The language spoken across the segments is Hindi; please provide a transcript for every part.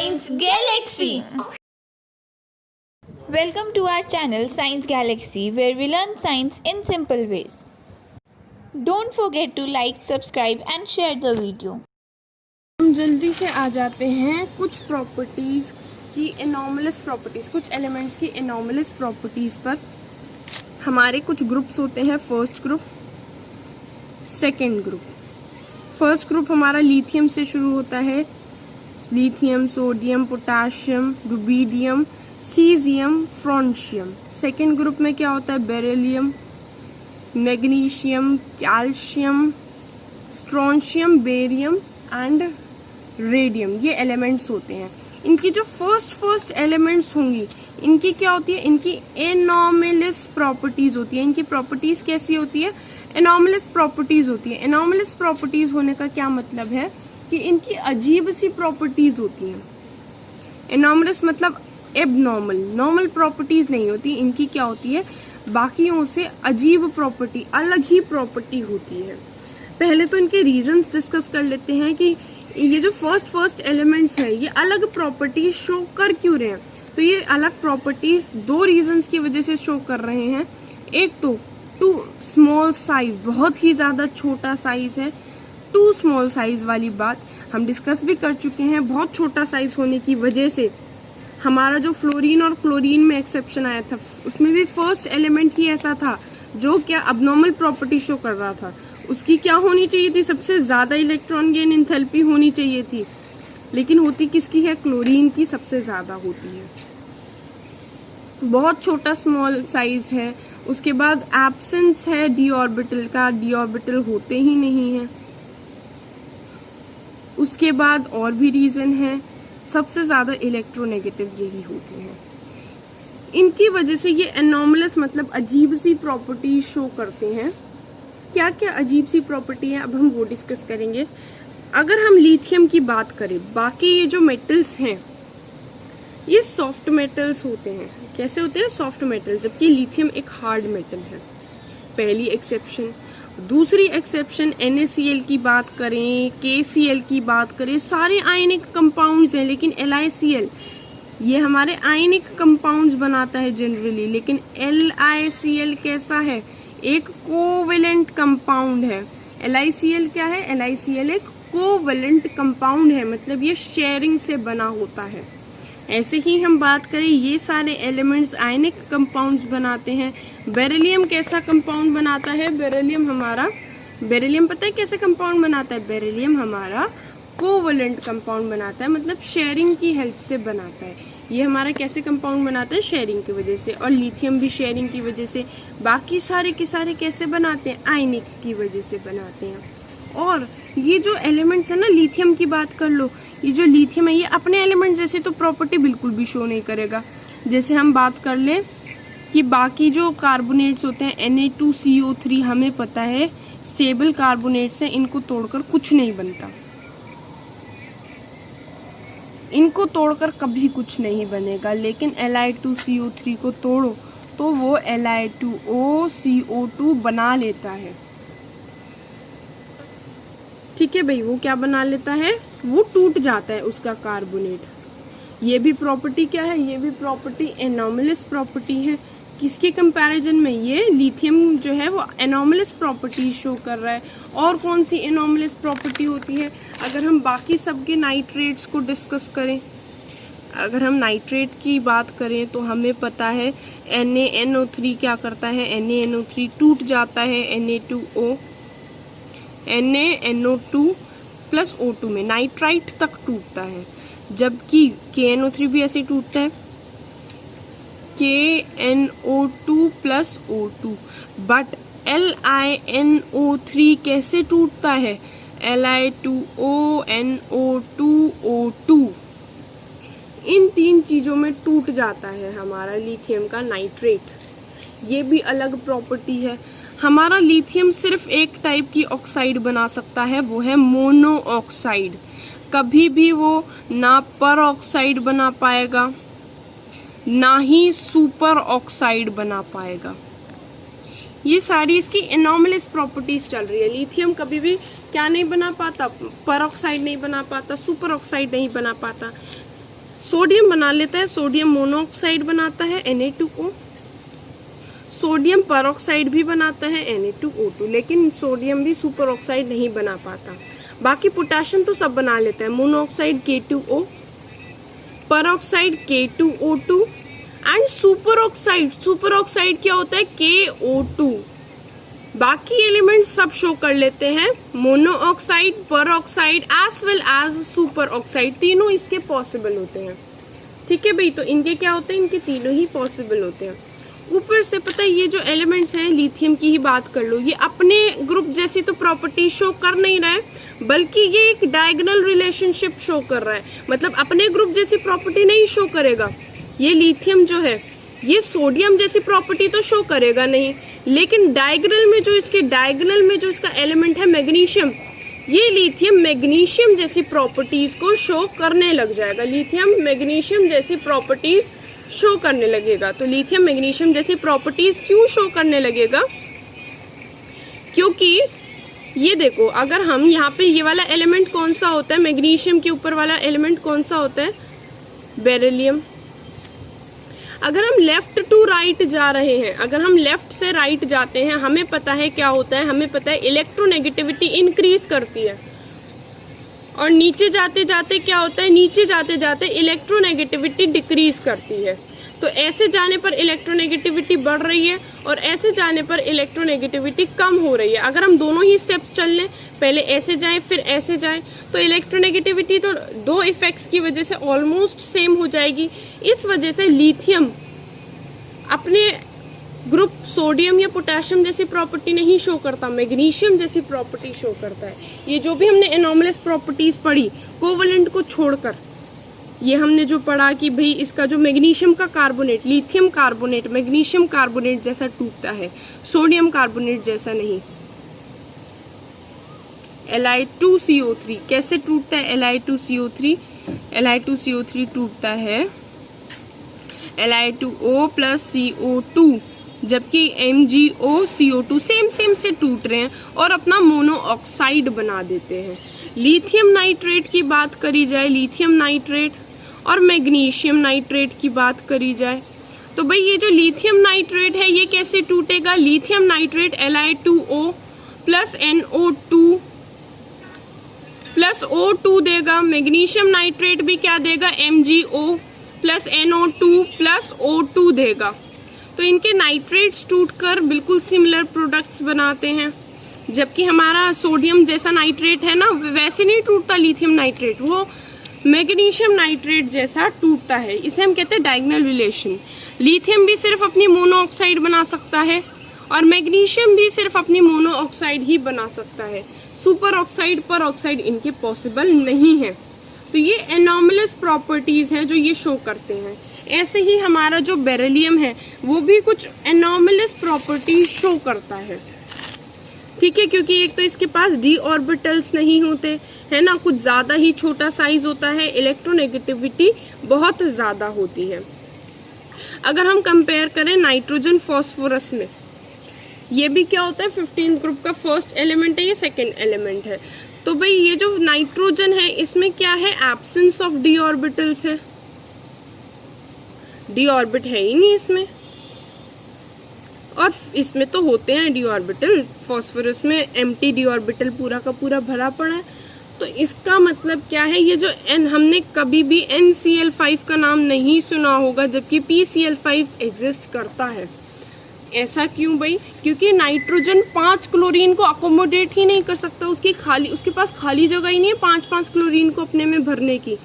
Science Galaxy. Welcome to our channel Science Galaxy, where we learn science in simple ways. Don't forget to like, subscribe and share the video. हम जल्दी से आ जाते हैं कुछ प्रॉपर्टीज़ की एनॉमलस प्रॉपर्टीज़, कुछ एलिमेंट्स की एनॉमलस प्रॉपर्टीज़ पर। हमारे कुछ ग्रुप्स होते हैं, first group, second group. First group हमारा लिथियम से शुरू होता है, lithium, sodium, potassium, rubidium, caesium, francium. Second group में क्या होता है? Beryllium, magnesium, calcium, strontium, barium and radium. ये एलिमेंट्स होते हैं। इनकी जो फर्स्ट एलिमेंट्स होंगी, इनकी क्या होती है? इनकी एनॉमलस प्रॉपर्टीज होती है। इनकी प्रॉपर्टीज कैसी होती है? एनॉमलस प्रॉपर्टीज होती है। एनॉमलस प्रॉपर्टीज होने का क्या मतलब है कि इनकी अजीब सी प्रॉपर्टीज होती हैं। एनॉमलस मतलब एबनॉर्मल, नॉर्मल प्रॉपर्टीज नहीं होती। इनकी क्या होती है? बाकियों से अजीब प्रॉपर्टी, अलग ही प्रॉपर्टी होती है। पहले तो इनके रीजंस डिस्कस कर लेते हैं कि ये जो फर्स्ट एलिमेंट्स हैं, ये अलग प्रॉपर्टीज शो कर क्यों रहे हैं। तो ये अलग प्रॉपर्टीज दो रीजंस की वजह से शो कर रहे हैं। एक तो टू स्मॉल साइज, बहुत ही ज्यादा छोटा साइज है। टू स्मॉल साइज वाली बात हम डिस्कस भी कर चुके हैं। बहुत छोटा साइज होने की वजह से हमारा जो फ्लोरीन और क्लोरीन में एक्सेप्शन आया था, उसमें भी फर्स्ट एलिमेंट ही ऐसा था जो क्या अबनॉर्मल प्रॉपर्टी शो कर रहा था। उसकी क्या होनी चाहिए थी? सबसे ज्यादा इलेक्ट्रॉन गेन एंथैल्पी होनी चाहिए थी, लेकिन होती किसकी है? क्लोरीन की सबसे ज्यादा होती है। बहुत छोटा स्मॉल साइज है। उसके बाद एब्सेंस है डी ऑर्बिटल का, डी ऑर्बिटल होते ही नहीं है। उसके बाद और भी रीजन है, सबसे ज्यादा इलेक्ट्रोनेगेटिव यही होते हैं। इनकी वजह से ये एनॉमलस मतलब अजीब सी प्रॉपर्टी शो करते हैं। क्या क्या अजीब सी प्रॉपर्टी है, अब हम वो डिस्कस करेंगे। अगर हम लिथियम की बात करें, बाकी ये जो मेटल्स हैं ये सॉफ्ट मेटल्स होते हैं। कैसे होते हैं? सॉफ्ट मेटल, जबकि लिथियम एक हार्ड मेटल है। पहली एक्सेप्शन। दूसरी एक्सेप्शन, NaCl की बात करें, KCl की बात करें, सारे आयनिक कंपाउंड्स हैं, लेकिन LiCl ये हमारे आयनिक कंपाउंड्स बनाता है जनरली, लेकिन LiCl कैसा है? एक कोवेलेंट कंपाउंड है। LiCl क्या है? LiCl एक कोवेलेंट कंपाउंड है, मतलब ये शेयरिंग से बना होता है। ऐसे ही हम बात करें, ये सारे एलिमेंट्स आयनिक कंपाउंड्स बनाते हैं। बेरिलियम कैसा कंपाउंड बनाता है? बेरिलियम पता है कैसे कंपाउंड बनाता है? बेरिलियम हमारा कोवेलेंट कंपाउंड बनाता है, मतलब शेयरिंग की हेल्प से बनाता है। ये हमारा कैसे कंपाउंड बनाता है? शेयरिंग की वजह से। और लिथियम भी शेयरिंग की वजह से। बाकी सारे के सारे कैसे बनाते हैं? आयनिक की वजह से बनाते हैं। और ये जो एलिमेंट्स है ना, लिथियम की बात कर लो, ये जो लिथियम है ये अपने एलिमेंट जैसे तो प्रॉपर्टी बिल्कुल भी शो नहीं करेगा। जैसे हम बात कर ले कि बाकी जो कार्बोनेट्स होते हैं, Na2CO3, हमें पता है स्टेबल कार्बोनेट्स हैं, इनको तोड़कर कुछ नहीं बनता। इनको तोड़कर कभी कुछ नहीं बनेगा, लेकिन Li2CO3 को तोड़ो तो वो Li2O CO2 बना लेता है। ठीक है भाई, वो क्या बना लेता है? वो टूट जाता है उसका कार्बोनेट। ये भी प्रॉपर्टी क्या है? ये भी प्रॉपर्टी एनॉमलस प्रॉपर्टी है। किसके कंपैरिजन में? ये लिथियम जो है वो एनॉमलस प्रॉपर्टी शो कर रहा है। और कौन सी एनॉमलस प्रॉपर्टी होती है? अगर हम बाकी सबके नाइट्रेट्स को डिस्कस करें, अगर हम नाइट्रेट की बात करें तो हमें पता है NaNO3 क्या करता है? NaNO3 टूट जाता है NaNO2 प्लस O2 में, नाइट्राइट तक टूटता है। जबकि KNO3 भी ऐसे टूटता है, KNO2 plus O2। But LiNO3 कैसे टूटता है? Li2O NO2O2। इन तीन चीजों में टूट जाता है हमारा लिथियम का नाइट्रेट। ये भी अलग प्रॉपर्टी है। हमारा लिथियम सिर्फ एक टाइप की ऑक्साइड बना सकता है, वो है मोनो ऑक्साइड। कभी भी वो ना पर ऑक्साइड बना पाएगा, ना ही सुपर ऑक्साइड बना पाएगा। ये सारी इसकी एनॉमलस प्रॉपर्टीज चल रही है। लिथियम कभी भी क्या नहीं बना पाता? पर ऑक्साइड नहीं बना पाता, सुपर ऑक्साइड नहीं बना पाता। सोडियम बना लेता है, सोडियम मोनोऑक्साइड बनाता है Na2O, सोडियम परऑक्साइड भी बनाता है Na2O2, लेकिन सोडियम भी सुपर ऑक्साइड नहीं बना पाता। बाकी पोटेशियम तो सब बना लेता है, monoxide K2O, peroxide K2O2 and super oxide क्या होता है KO2। बाकी एलिमेंट सब शो कर लेते हैं, monoxide, peroxide as well as super oxide, तीनों इसके पॉसिबल होते हैं। ठीक है भाई, तो इनके क्या होते हैं, इनके तीनों ही पॉसिबल होते हैं। ऊपर से पता है ये जो एलिमेंट्स हैं, लिथियम की ही बात कर लो, ये अपने ग्रुप जैसी तो प्रॉपर्टी शो कर नहीं रहा है, बल्कि ये एक डायगोनल रिलेशनशिप शो कर रहा है। मतलब अपने ग्रुप जैसी प्रॉपर्टी नहीं शो करेगा ये लिथियम जो है, ये सोडियम जैसी प्रॉपर्टी तो शो करेगा नहीं, लेकिन डायगोनल में जो इसका एलिमेंट है मैग्नीशियम, ये लिथियम मैग्नीशियम जैसी प्रॉपर्टीज को शो करने लग जाएगा, लिथियम मैग्नीशियम जैसी प्रॉपर्टीज शो करने लगेगा। तो लिथियम मैग्नीशियम जैसी प्रॉपर्टीज क्यों शो करने लगेगा, क्योंकि ये देखो, अगर हम यहाँ पे ये वाला एलिमेंट कौन सा होता है, मैग्नीशियम के ऊपर वाला एलिमेंट कौन सा होता है, बेरिलियम। अगर हम लेफ्ट टू राइट जा रहे हैं, अगर हम लेफ्ट से राइट जाते हैं, हमें पता है क्या होता है, हमें पता है इलेक्ट्रोनेगेटिविटी इंक्रीज करती है, और नीचे जाते जाते क्या होता है, नीचे जाते जाते इलेक्ट्रोनेगेटिविटी डिक्रीज करती है। तो ऐसे जाने पर इलेक्ट्रोनेगेटिविटी बढ़ रही है और ऐसे जाने पर इलेक्ट्रोनेगेटिविटी कम हो रही है। अगर हम दोनों ही स्टेप्स चल लें, पहले ऐसे जाएं फिर ऐसे जाएं, तो इलेक्ट्रोनेगेटिविटी तो दो इफेक्ट्स की वजह से ऑलमोस्ट सेम हो जाएगी। इस वजह से लिथियम अपने ग्रुप सोडियम या पोटेशियम जैसी प्रॉपर्टी नहीं शो करता, मैग्नीशियम जैसी प्रॉपर्टी शो करता है। ये जो भी हमने एनॉमलस प्रॉपर्टीज पढ़ी कोवलेंट को छोड़कर, ये हमने जो पढ़ा कि भाई इसका जो मैग्नीशियम का carbonate, lithium carbonate magnesium carbonate जैसा टूटता है, सोडियम कार्बोनेट जैसा नहीं। Li2CO3 कैसे टूटता है, Li2CO3 टूटता है Li2O प्लस CO2, जबकि MgOCO2 सेम से टूट रहे हैं और अपना मोनोऑक्साइड बना देते हैं। लिथियम नाइट्रेट की बात करी जाए, लिथियम नाइट्रेट और मैग्नीशियम नाइट्रेट की बात करी जाए, तो भाई ये जो लिथियम नाइट्रेट है ये कैसे टूटेगा, lithium nitrate Li2O plus NO2 plus O2 देगा, मैग्नीशियम नाइट्रेट भी क्या देगा, MgO plus NO2 plus O2 देगा। तो इनके नाइट्रेट्स टूटकर बिल्कुल सिमिलर प्रोडक्ट्स बनाते हैं, जबकि हमारा सोडियम जैसा नाइट्रेट है ना, वैसे नहीं टूटता लिथियम नाइट्रेट, वो मैग्नीशियम नाइट्रेट जैसा टूटता है। इसे हम कहते हैं डायगोनल रिलेशन। लिथियम भी सिर्फ अपनी मोनोऑक्साइड बना सकता है और मैग्नीशियम भी सिर्फ अपनी मोनोऑक्साइड ही बना सकता है, सुपर ऑक्साइड पर ऑक्साइड इनके पॉसिबल नहीं है। तो ये एनॉमलस प्रॉपर्टीज हैं जो ये शो करते हैं। ऐसे ही हमारा जो बेरिलियम है वो भी कुछ एनॉमलस प्रॉपर्टी शो करता है, ठीक है, क्योंकि एक तो इसके पास d ऑर्बिटल्स नहीं होते है ना, कुछ ज्यादा ही छोटा साइज होता है, इलेक्ट्रोनेगेटिविटी बहुत ज्यादा होती है। अगर हम कंपेयर करें नाइट्रोजन फॉस्फोरस में, ये भी क्या होता है 15 ग्रुप का फर्स्ट एलिमेंट है, ये सेकेंड एलिमेंट है। तो भाई ये जो नाइट्रोजन है इसमें क्या है, एब्सेंस ऑफ d ऑर्बिटल्स है, d ऑर्बिट है ही नहीं इसमें, और इसमें तो होते हैं d ऑर्बिटल, फॉस्फोरस में एम्प्टी d ऑर्बिटल पूरा का पूरा भरा पड़ा है। तो इसका मतलब क्या है, ये जो N हमने कभी भी NCl5 का नाम नहीं सुना होगा, जबकि PCl5 एग्जिस्ट करता है। ऐसा क्यों भाई, क्योंकि नाइट्रोजन 5 क्लोरीन को अकोमोडेट ही नहीं कर सकता, उसके पास खाली जगह ही नहीं है 5 क्लोरीन को अपने में भरने की।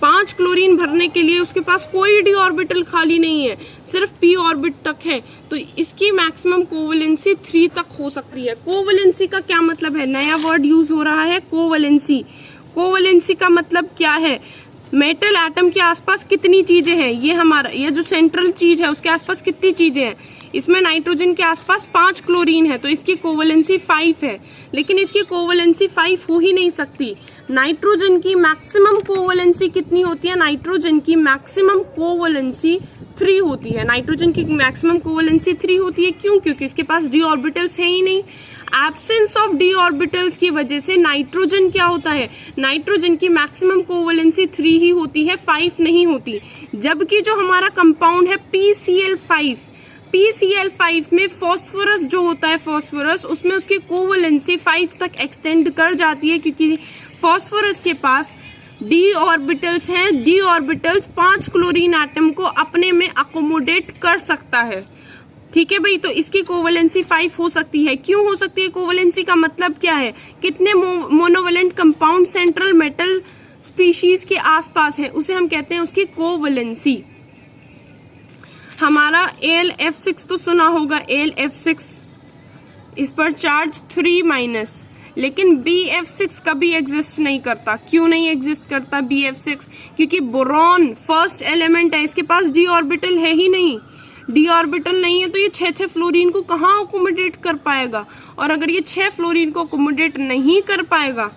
5 क्लोरीन भरने के लिए उसके पास कोई d ऑर्बिटल खाली नहीं है, सिर्फ p ऑर्बिट तक है। तो इसकी मैक्सिमम कोवलेंसी 3 तक हो सकती है। कोवलेंसी का क्या मतलब है, नया वर्ड यूज हो रहा है कोवलेंसी। कोवलेंसी का मतलब क्या है, मेटल एटम के आसपास कितनी चीजें हैं, ये हमारा ये जो सेंट्रल चीज है उसके आसपास कितनी चीजें हैं, इसमें नाइट्रोजन के आसपास 5 क्लोरीन है, तो इसकी कोवलेंसी 5 है, लेकिन इसकी कोवलेंसी 5 हो ही नहीं सकती। नाइट्रोजन की मैक्सिमम कोवलेंसी कितनी होती है, नाइट्रोजन की मैक्सिमम कोवलेंसी 3 होती है, नाइट्रोजन की मैक्सिमम कोवेलेंसी 3 होती है। क्यों? क्योंकि इसके पास डी ऑर्बिटल्स है ही नहीं। एब्सेंस ऑफ डी ऑर्बिटल्स की वजह से नाइट्रोजन क्या होता है, नाइट्रोजन की मैक्सिमम कोवेलेंसी 3 ही होती है, 5 नहीं होती। जबकि जो हमारा कंपाउंड है PCl5, PCl5 में फॉस्फोरस जो होता है, फॉस्फोरस उसमें उसकी कोवेलेंसी 5 तक एक्सटेंड कर जाती है, क्योंकि फॉस्फोरस के पास डी ऑर्बिटल्स हैं। डी ऑर्बिटल्स 5 क्लोरीन एटम को अपने में अकोमोडेट कर सकता है। ठीक है भाई, तो इसकी कोवेलेंसी 5 हो सकती है। क्यों हो सकती है? कोवेलेंसी का मतलब क्या है, कितने monovalent compound central metal species के आसपास है, उसे हम कहते हैं उसकी कोवेलेंसी। हमारा AlF6 तो सुना होगा, AlF6, इस पर चार्ज 3-, लेकिन BF6 कभी एग्जिस्ट नहीं करता। क्यों नहीं एग्जिस्ट करता BF6? क्योंकि बोरॉन फर्स्ट एलिमेंट है, इसके पास डी ऑर्बिटल है ही नहीं। डी ऑर्बिटल नहीं है तो ये 6 फ्लोरीन को कहाँ अकोमोडेट कर पाएगा? और अगर ये 6 फ्लोरीन को अकोमोडेट नहीं कर पाएगा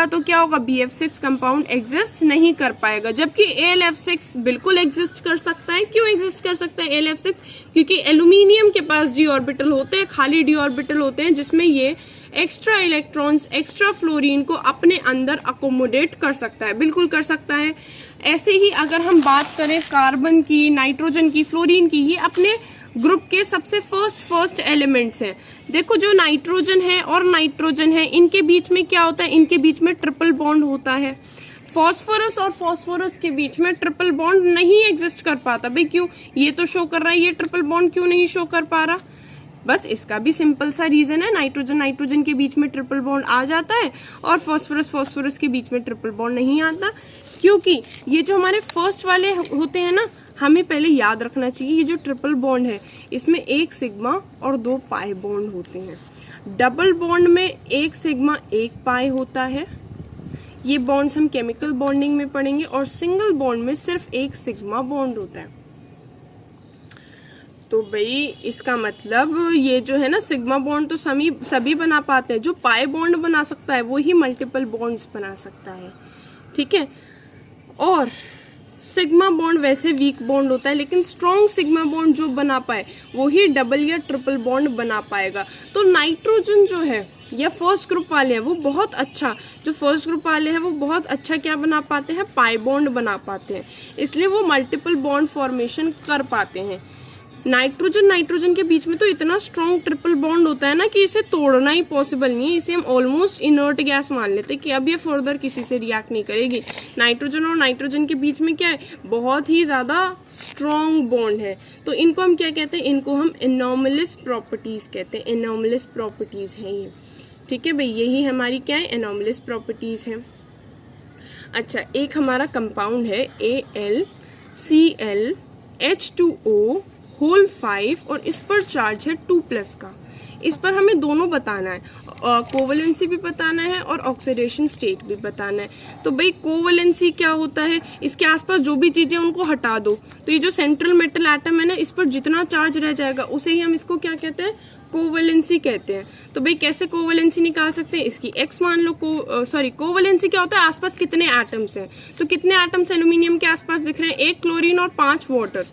तो क्या होगा, BF6 कंपाउंड एग्जिस्ट नहीं कर पाएगा। जबकि AlF6 बिल्कुल एग्जिस्ट कर सकता है। क्यों एग्जिस्ट कर सकता है AlF6? क्योंकि एल्यूमिनियम के पास डी ऑर्बिटल होते हैं, खाली डी ऑर्बिटल होते हैं, जिसमें ये एक्स्ट्रा इलेक्ट्रॉन्स, एक्स्ट्रा फ्लोरीन को अपने अंदर अकोमोडेट कर सकता है, बिल्कुल कर सकता है। ऐसे ही अगर हम बात करें कार्बन की, नाइट्रोजन की, फ्लोरीन की, ये अपने ग्रुप के सबसे फर्स्ट एलिमेंट्स हैं। देखो, जो नाइट्रोजन है और नाइट्रोजन है, इनके बीच में क्या होता है, इनके बीच में ट्रिपल बॉन्ड होता है। फॉस्फोरस और फॉस्फोरस के बीच में ट्रिपल बॉन्ड नहीं एग्जिस्ट कर पाता। भाई क्यों? ये तो शो कर रहा है, ये ट्रिपल बॉन्ड क्यों नहीं शो कर पा रहा? बस इसका भी सिंपल सा रीजन है, नाइट्रोजन के बीच में ट्रिपल बॉन्ड आ जाता है और फॉस्फोरस के बीच में ट्रिपल बॉन्ड नहीं आता। क्योंकि ये जो हमारे फर्स्ट वाले होते हैं ना, हमें पहले याद रखना चाहिए, ये जो ट्रिपल बॉन्ड है इसमें 1 सिग्मा और 2 पाई बॉन्ड होते हैं। डबल बॉन्ड में 1 सिग्मा 1 पाई होता है। ये बॉन्ड्स हम केमिकल बॉन्डिंग में पढ़ेंगे। और सिंगल बॉन्ड में सिर्फ 1 सिग्मा बॉन्ड होता है। तो भाई इसका मतलब ये जो है ना, सिग्मा बॉन्ड तो सभी बना पाते हैं, जो पाई बॉन्ड बना सकता है वो ही मल्टीपल बॉन्ड्स बना सकता है। ठीक है, और सिग्मा बॉन्ड वैसे वीक बॉन्ड होता है, लेकिन स्ट्रॉन्ग सिग्मा बॉन्ड जो बना पाए वो ही डबल या ट्रिपल बॉन्ड बना पाएगा। तो नाइट्रोजन जो है या फर्स्ट ग्रुप वाले हैं, वो बहुत अच्छा, जो फर्स्ट ग्रुप वाले हैं वो बहुत अच्छा क्या बना पाते हैं, पाई बॉन्ड बना पाते हैं, इसलिए वो मल्टीपल बॉन्ड फॉर्मेशन कर पाते हैं। नाइट्रोजन के बीच में तो इतना स्ट्रॉन्ग ट्रिपल बॉन्ड होता है ना कि इसे तोड़ना ही पॉसिबल नहीं है। इसे हम ऑलमोस्ट इनर्ट गैस मान लेते हैं कि अब ये फर्दर किसी से रिएक्ट नहीं करेगी। नाइट्रोजन और नाइट्रोजन के बीच में क्या है, बहुत ही ज्यादा स्ट्रॉन्ग बॉन्ड है। तो इनको हम क्या कहते हैं, इनको हम एनॉमलस प्रॉपर्टीज कहते हैं। एनॉमलस प्रॉपर्टीज है ये। ठीक है भाई, यही हमारी क्या है, एनॉमलस प्रॉपर्टीज है। अच्छा, एक हमारा कंपाउंड है AlClH2O होल 5 और इस पर चार्ज है 2+ का। इस पर हमें दोनों बताना है, कोवेलेंसी भी बताना है और ऑक्सीडेशन स्टेट भी बताना है। तो भाई कोवेलेंसी क्या होता है, इसके आसपास जो भी चीजें उनको हटा दो। तो ये जो सेंट्रल मेटल एटम है ना, इस पर जितना चार्ज रह जाएगा उसे ही हम इसको क्या कहते हैं, कोवेलेंसी कहते हैं। तो भाई कैसे कोवेलेंसी निकाल सकते हैं, इसकी x मान लो। कोवेलेंसी क्या होता है, आसपास कितने एटम्स हैं। तो कितने एटम्स एल्यूमिनियम के आसपास दिख रहे हैं, 1 क्लोरीन और 5 वाटर,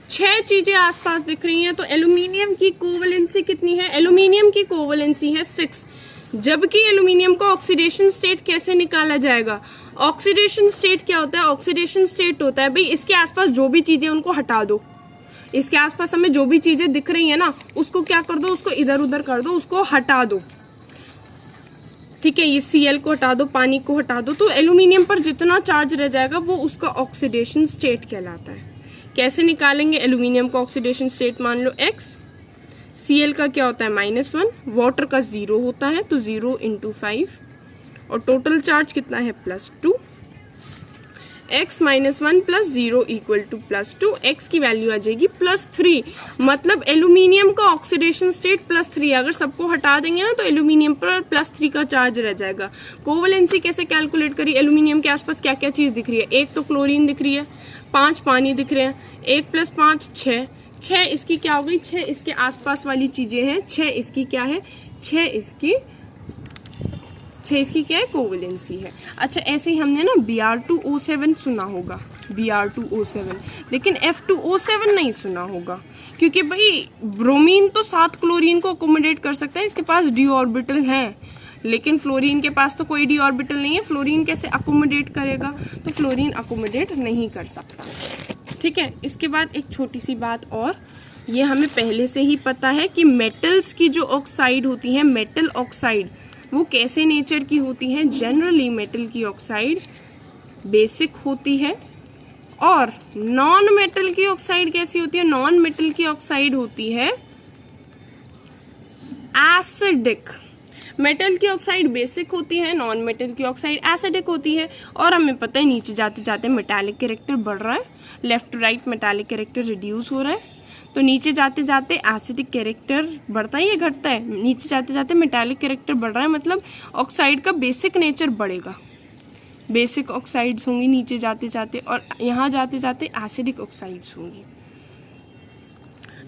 6 चीजें आसपास दिख रही हैं। तो एल्यूमिनियम की कोवेलेंसी कितनी है, एल्यूमिनियम की कोवेलेंसी है 6। जबकि एल्यूमिनियम का ऑक्सीडेशन स्टेट कैसे निकाला जाएगा, ऑक्सीडेशन स्टेट क्या होता है, ऑक्सीडेशन स्टेट होता है भाई इसके आसपास जो भी चीजें उनको हटा दो। इसके आसपास हमें जो भी चीजें दिख रही है ना, उसको क्या कर दो, उसको इधर उधर कर दो, उसको हटा दो। ठीक है, ये Cl को हटा दो, पानी को हटा दो, तो एल्यूमिनियम पर जितना चार्ज रह जाएगा वो उसका ऑक्सीडेशन स्टेट कहलाता है। कैसे निकालेंगे, एल्यूमिनियम का ऑक्सीडेशन स्टेट मान लो x, Cl का क्या होता है -1, वाटर का 0 होता है तो 0 × 5 और टोटल चार्ज कितना है +2। x - 1 + 0 = +2, x की वैल्यू आ जाएगी +3। मतलब एल्यूमिनियम का ऑक्सीडेशन स्टेट +3। अगर सबको हटा देंगे ना तो एल्यूमिनियम पर +3 का चार्ज रह जाएगा। कोवेलेंसी कैसे कैलकुलेट करी, एल्यूमिनियम के आसपास क्या क्या चीज दिख रही है, 1 तो क्लोरीन दिख रही है, 5 पानी दिख रहे हैं, 1 + 5 6, 6 इसकी क्या हो गई, 6 इसके आसपास वाली चीजें हैं, 6 इसकी क्या है, 6 इसकी क्या है, कोवेलेंसी है। अच्छा, ऐसे ही हमने ना Br2O7 सुना होगा, Br2O7, लेकिन F2O7 नहीं सुना होगा, क्योंकि भाई ब्रोमीन तो 7 क्लोरीन को अकोमोडेट कर सकता है, इसके पास d ऑर्बिटल हैं, लेकिन फ्लोरीन के पास तो कोई d ऑर्बिटल नहीं है, फ्लोरीन कैसे अकोमोडेट करेगा, तो फ्लोरीन अकोमोडेट नहीं कर सकता। ठीक है, इसके बाद एक छोटी सी बात और, ये हमें पहले से ही पता है कि मेटल्स की जो ऑक्साइड होती है, मेटल ऑक्साइड, वो कैसे नेचर की होती है। जनरली मेटल की ऑक्साइड बेसिक होती है, और नॉन मेटल की ऑक्साइड कैसी होती है, नॉन मेटल की ऑक्साइड होती है एसिडिक। मेटल की ऑक्साइड बेसिक होती है, नॉन मेटल की ऑक्साइड एसिडिक होती है। और हमें पता है नीचे जाते जाते मेटालिक कैरेक्टर बढ़ रहा है, left to right metallic character reduce हो रहा है, तो नीचे जाते जाते एसिडिक कैरेक्टर बढ़ता है या घटता है, नीचे जाते जाते मेटालिक कैरेक्टर बढ़ रहा है, मतलब ऑक्साइड का बेसिक नेचर बढ़ेगा, बेसिक ऑक्साइड्स होंगी नीचे जाते जाते, और यहाँ जाते जाते एसिडिक ऑक्साइड्स होंगी।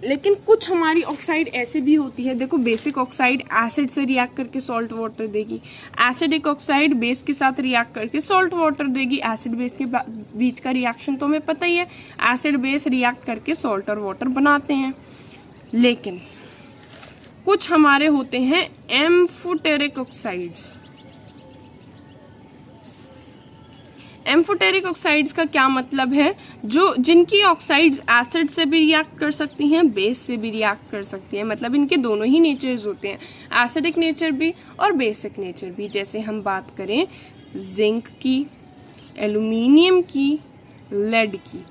लेकिन कुछ हमारी ऑक्साइड ऐसे भी होती है, देखो बेसिक ऑक्साइड एसिड से रिएक्ट करके सॉल्ट वाटर देगी, एसिडिक ऑक्साइड बेस के साथ रिएक्ट करके सॉल्ट वाटर देगी। एसिड बेस के बीच का रिएक्शन तो हमें पता ही है, एसिड बेस रिएक्ट करके सॉल्ट और वाटर बनाते हैं। लेकिन कुछ हमारे होते हैं एम्फोटेरिक ऑक्साइड्स। एम्फोटेरिक ऑक्साइड्स का क्या मतलब है, जिनकी ऑक्साइड्स एसिड से भी रिएक्ट कर सकती हैं, बेस से भी रिएक्ट कर सकती हैं, मतलब इनके दोनों ही नेचर्स होते हैं, एसिडिक नेचर भी और बेसिक नेचर भी। जैसे हम बात करें जिंक की, एल्यूमिनियम की, लेड की,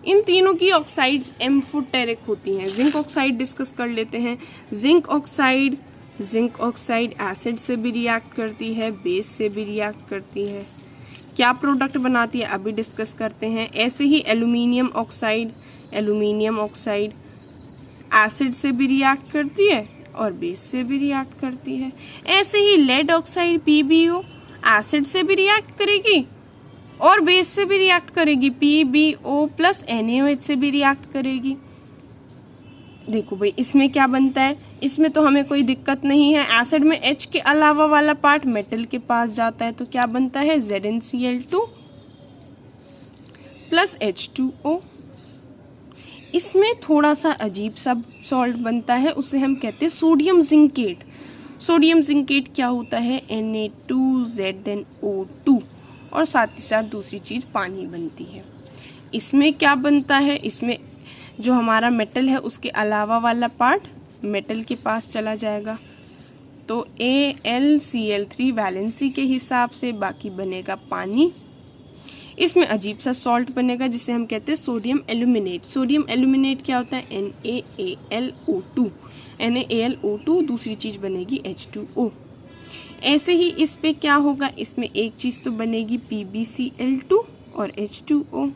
इन तीनों की ऑक्साइड्स एम्फोटेरिक होती हैं। जिंक ऑक्साइड डिस्कस कर लेते हैं। जिंक ऑक्साइड एसिड से भी रिएक्ट करती है, बेस से भी रिएक्ट करती है। क्या प्रोडक्ट बनाती है अभी डिस्कस करते हैं। ऐसे ही एल्यूमिनियम ऑक्साइड एसिड से भी रिएक्ट करती है और बेस से भी रिएक्ट करती है। ऐसे ही लेड ऑक्साइड PbO एसिड से भी रिएक्ट करेगी और बेस से भी रिएक्ट करेगी, PbO प्लस NaOH से भी रिएक्ट करेगी। देखो भाई इसमें क्या बनता है, इसमें तो हमें कोई दिक्कत नहीं है। एसिड में H के अलावा वाला पार्ट मेटल के पास जाता है, तो क्या बनता है ZnCl2 प्लस H2O। इसमें थोड़ा सा अजीब सा सॉल्ट बनता है, उसे हम कहते हैं सोडियम जिंकेट। सोडियम जिंकेट क्या होता है, Na2ZnO2, और साथ ही साथ दूसरी चीज पानी बनती है। इसमें क्या बनता है, इसमें जो हमारा मेटल है उसके अलावा वाला पार्ट मेटल के पास चला जाएगा, तो AlCl3 वैलेंसी के हिसाब से, बाकी बनेगा पानी। इसमें अजीब सा सॉल्ट बनेगा जिसे हम कहते हैं सोडियम एल्यूमिनेट। सोडियम एल्यूमिनेट क्या होता है, NaAlO2, दूसरी चीज बनेगी H2O। ऐसे ही इस पे क्या होगा, इसमें एक चीज तो बनेगी PbCl2 और H2O।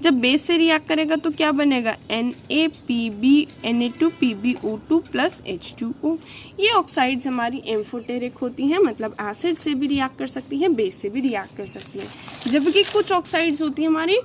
जब बेस से रिएक्ट करेगा तो क्या बनेगा, Na2PbO2 प्लस H2O। ये ऑक्साइड्स हमारी एम्फोटेरिक होती हैं, मतलब एसिड से भी रिएक्ट कर सकती हैं, बेस से भी रिएक्ट कर सकती हैं। जबकि कुछ ऑक्साइड्स होती हैं हमारी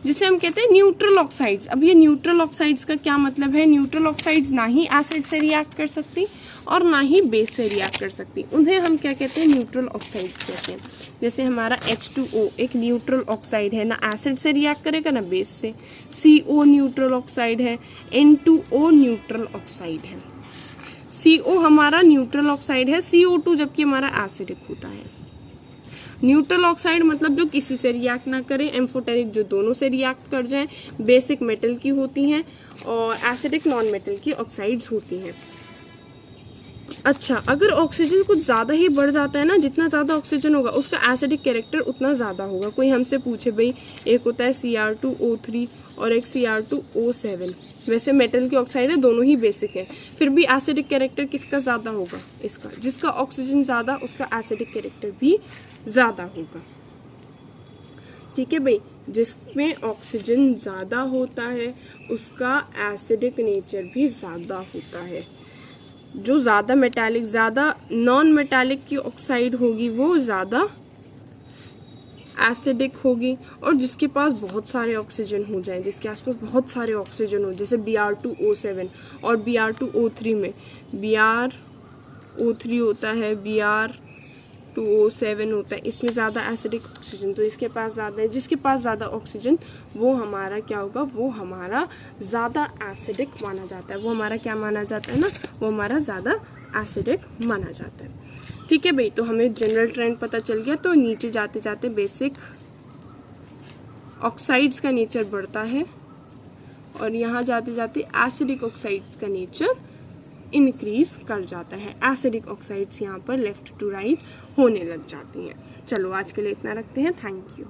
जिसे हम कहते हैं न्यूट्रल ऑक्साइड्स। अब ये न्यूट्रल ऑक्साइड्स का क्या मतलब है, न्यूट्रल ऑक्साइड्स ना ही एसिड से रिएक्ट कर सकती और ना ही बेस से रिएक्ट कर सकती, उन्हें हम क्या कहते हैं, न्यूट्रल ऑक्साइड्स कहते हैं। जैसे हमारा H2O एक न्यूट्रल ऑक्साइड है, ना एसिड से रिएक्ट करेगा ना बेस से। CO न्यूट्रल ऑक्साइड है, N2O न्यूट्रल ऑक्साइड है। CO हमारा न्यूट्रल ऑक्साइड है, CO2 जबकि हमारा एसिडिक होता है। न्यूट्रल ऑक्साइड मतलब जो किसी से रिएक्ट ना करे, एम्फोटेरिक जो दोनों से रिएक्ट कर जाए, बेसिक मेटल की होती हैं और एसिडिक नॉन मेटल की ऑक्साइड्स होती हैं। अच्छा, अगर ऑक्सीजन कुछ ज़्यादा ही बढ़ जाता है ना, जितना ज़्यादा ऑक्सीजन होगा उसका एसिडिक कैरेक्टर उतना ज़्यादा होगा। कोई हमसे पूछे भाई एक होता है Cr2O3 और एक Cr2O7, वैसे मेटल की ऑक्साइड है, दोनों ही बेसिक है, फिर भी एसिडिक कैरेक्टर किसका ज़्यादा होगा, इसका। जिसका ऑक्सीजन ज़्यादा उसका एसिडिक कैरेक्टर भी ज़्यादा होगा। ठीक है भाई, जिसमें ऑक्सीजन ज़्यादा होता है उसका एसिडिक नेचर भी ज़्यादा होता है। जो ज़्यादा मेटालिक, ज़्यादा नॉन मेटालिक की ऑक्साइड होगी वो ज़्यादा एसिडिक होगी, और जिसके पास बहुत सारे ऑक्सीजन हो जाएं, जिसके आसपास बहुत सारे ऑक्सीजन हो, जैसे Br2O7 और Br2O3 में Br O3 होता है, Br 2O7 होता है, इसमें ज़्यादा एसिडिक ऑक्सीजन, तो इसके पास ज़्यादा है। जिसके पास ज़्यादा ऑक्सीजन वो हमारा क्या होगा, वो हमारा ज़्यादा एसिडिक माना जाता है। वो हमारा क्या माना जाता है ना, वो हमारा ज़्यादा एसिडिक माना जाता है। ठीक है भाई, तो हमें जनरल ट्रेंड पता चल गया। तो नीचे जाते जाते बेसिक ऑक्साइड्स का नेचर बढ़ता है और यहाँ जाते जाते एसिडिक ऑक्साइड्स का नेचर इंक्रीज कर जाता है। एसिडिक ऑक्साइड्स यहाँ पर लेफ्ट टू राइट होने लग जाती हैं। चलो आज के लिए इतना रखते हैं। Thank you.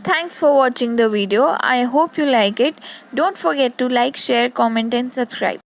Thanks for watching the video. I hope you like it. Don't forget to like, share, comment and subscribe.